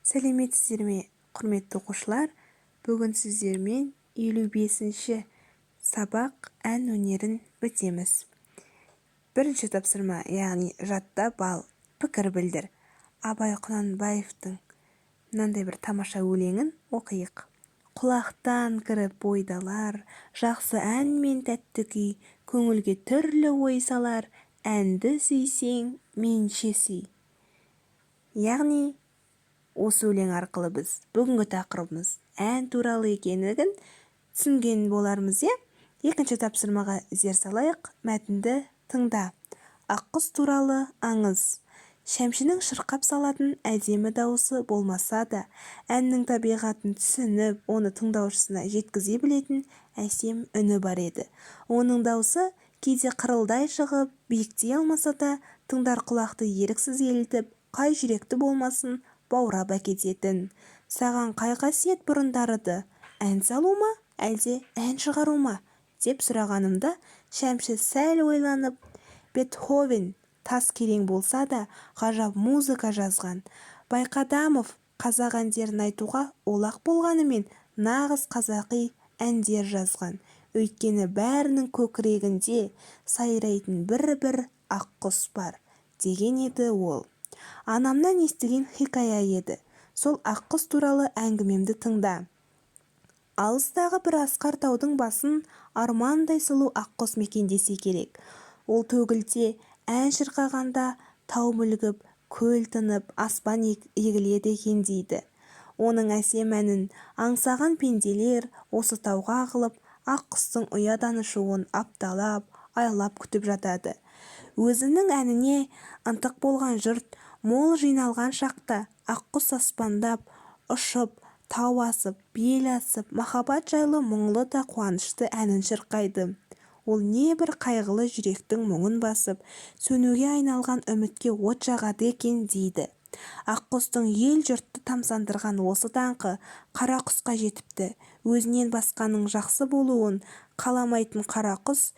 Сәлеметсіздер ме, құрметті оқушылар? Бүгін сіздермен 55-ші сабақ ән өнерін өтеміз. Бірінші тапсырма, яғни жаттап ал, пікір білдір. Абай Құнанбаевтың мынандай бір тамаша өлеңін оқиық. Құлақтан кіріп бойдалар, жақсы ән мен тәтті күй, көңілге түрлі ой салар, әнді сүйсең, менше сүй. Яғни, осы өлең арқылы біз бүгінгі тақырыбымыз ән туралы екенін түсінген болармыз, иә? Екінші тапсырмаға зер салайық, мәтінді тыңда. Аққұс туралы аңыз. Шәмшінің шырқап салатын әдемі дауысы болмаса да, әннің табиғатын түсініп, оны тыңдаушысына жеткізе білетін әсем үні бар еді. Оның дауысы кейде қырылдай шығып, биіктей алмаса да, тыңдар құлақты еріксіз елітіп, қай жүректі болмасын баурап әкететін. Саған қай қасиет бұрындарыды? Ән салу ма, әлде ән шығару ма? Деп сұрағанымда, Шәмші сәл ойланып, Бетховен тас керең болса да, ғажап музыка жазған. Байқадамов қазақ әндерін айтуға олақ болғанымен, нағыз қазақи әндер жазған. Өйткені бәрінің көкірегінде сайрайтын бір-бір аққұс бар, деген еді ол. Анамнан естіген хикая еді. Сол аққұс туралы әңгімемді тыңда. Алыстағы бір асқар таудың басын армандай сұлу аққұс мекендесе керек. Ол төгілте ән шырқағанда тау мүлгіп, көл тынып, аспан егіледі екен дейді. Оның әсем әнін аңсаған пенделер осы тауға ағылып, аққұстың ұядан ұшуын апталап, айлап күтіп жатады. Өзінің әніне ынтық болған жұрт мол жиналған шақта аққұс аспандап, ұшып, тау асып, бел асып, махаббат жайлы мұңлы да қуанышты әнін шырқайды. Ол небір қайғылы жүректің мұңын басып, сөнуге айналған үмітке от жағады екен дейді. Аққұстың ел жұртты тамсандырған осы даңқы қара құсқа жетіпті. Өзінен басқаның жақсы болуын қаламайтын қара құс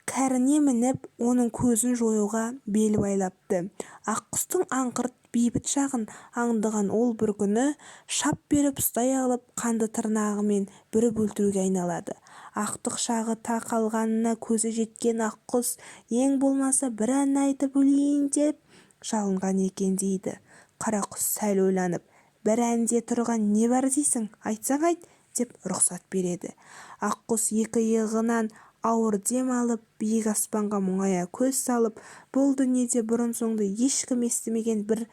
кәріне мініп, оның көзін жоюға бел байлапты. Аққұстың аңғырт бейбіт шағын аңдыған ол бір күні шап беріп ұстай алып, қанды тырнағымен бүріп өлтіруге айналады. Ақтық шағы тақалғанына көзі жеткен аққұс ең болмаса бір ән айтып өлейін деп жалынған екен дейді. Қара құс сәл ойланып, бір әнде тұрған не бар дейсің, айтсаң айт, деп рұқсат береді. Аққұс екі иығынан ауыр дем алып, биік аспанға мұңая көз салып, бұл дүниеде бұрын соңды ешкім естімеген бір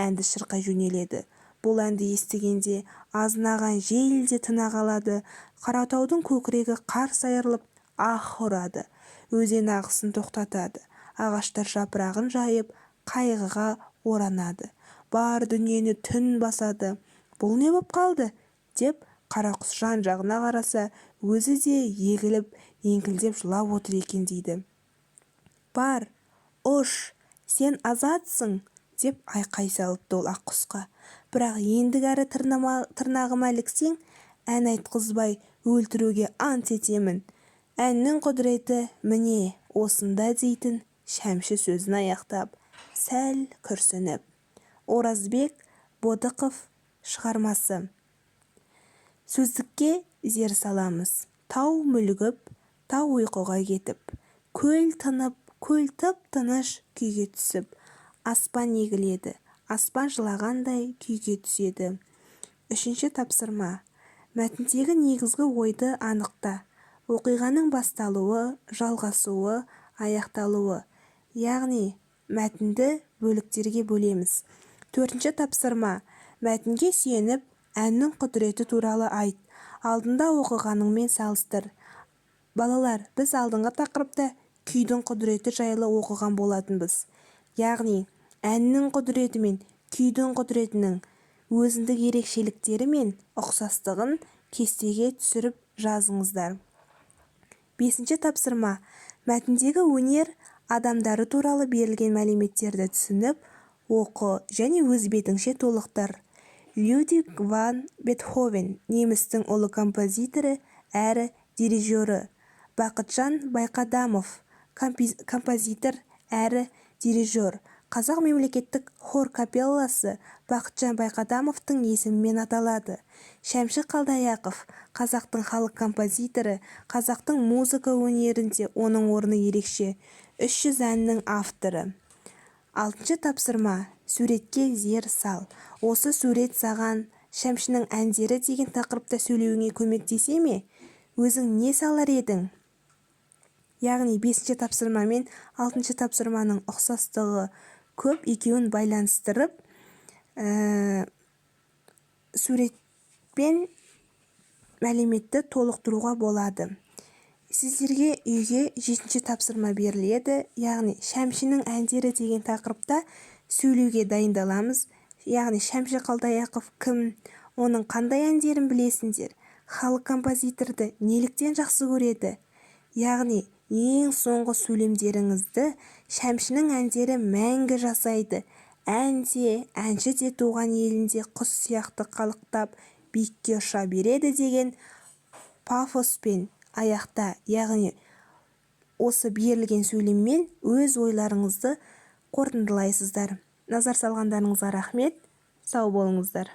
әнді шырқай жөнеледі. Бұл әнді естігенде азынаған жел де тына қалады. Қаратаудың көкірегі қарс айырылып, аһ ұрады. Өзен ағысын тоқтатады. Ағаштар жапырағын жайып, қайғыға оранады. Бар дүниені түн басады. Бұл не боп қалды? Деп қарақұс жан-жағына қараса, өзі де егіліп, еңкілдеп жылап отыр екен дейді. Бар, ұш, сен азатсың, деп айқай салыпты ол аққұсқа. Бірақ ендігәрі тырнағыма іліксең, ән айтқызбай өлтіруге ант етемін. Әннің құдіреті міне осында дейтін Шәмші сөзін аяқтап, сәл күрсініп. Оразбек Бодықов шығармасы. Сөздікке зер саламыз. Тау мүлгіп, тау ұйқыға кетіп, көл тынып, көл тып-тыныш күйге түсіп, аспан егіледі, аспан жылағандай күйге түседі. Үшінші тапсырма. Мәтіндегі негізгі ойды анықта. Оқиғаның басталуы, жалғасуы, аяқталуы. Яғни, мәтінді бөліктерге бөлеміз. Төртінші тапсырма. Мәтінге сүйеніп, әннің құдіреті туралы айт. Алдында оқығаныңмен салыстыр. Балалар, біз алдыңғы тақырыпта күйдің құдіреті жайлы оқыған болатынбыз. Яғни, әннің құдіреті мен күйдің құдіретінің өзіндік ерекшеліктері мен ұқсастығын кестеге түсіріп жазыңыздар. Бесінші тапсырма. Мәтіндегі өнер адамдары туралы берілген мәліметтерді түсініп, оқы және өз бетіңше толықтыр. Людвиг ван Бетховен, немістің ұлы композиторы әрі дирижері. Бақытжан Байқадамов, композитор әрі дирижер. қазақ мемлекеттік хор капелласы Бақытжан Байқадамовтың есімімен аталады. Шәмші Қалдаяқов қазақтың халық композиторы, қазақтың музыка өнерінде оның орны ерекше. 300 әннің авторы. 6-шы тапсырма. Суретке зер сал. Осы сурет саған Шәмшінің әндері деген тақырыпта сөйлеуіңе көмектесе ме? Өзің не салар едің? Яғни 5-ші тапсырма мен 6-шы тапсырманың ұқсастығы көп, екеуін байланыстырып, суретпен мәліметті толықтыруға болады. Сіздерге үйге 7-ші тапсырма беріледі, яғни Шәмшінің әндері деген тақырыпта сөйлеуге дайындаламыз. Яғни Шәмші Қалдаяқов кім, оның қандай әндерін білесіңдер, халық композиторды неліктен жақсы көреді. Яғни ең соңғы сөйлемдеріңізді Шәмшінің әндері мәңгі жасайды. Әнші де туған елінде құс сияқты қалықтап биікке ұша береді деген пафоспен аяқта, яғни осы берілген сөйлеммен өз ойларыңызды қорытындылайсыздар. Назар салғандарыңызға рахмет. Сау болыңыздар.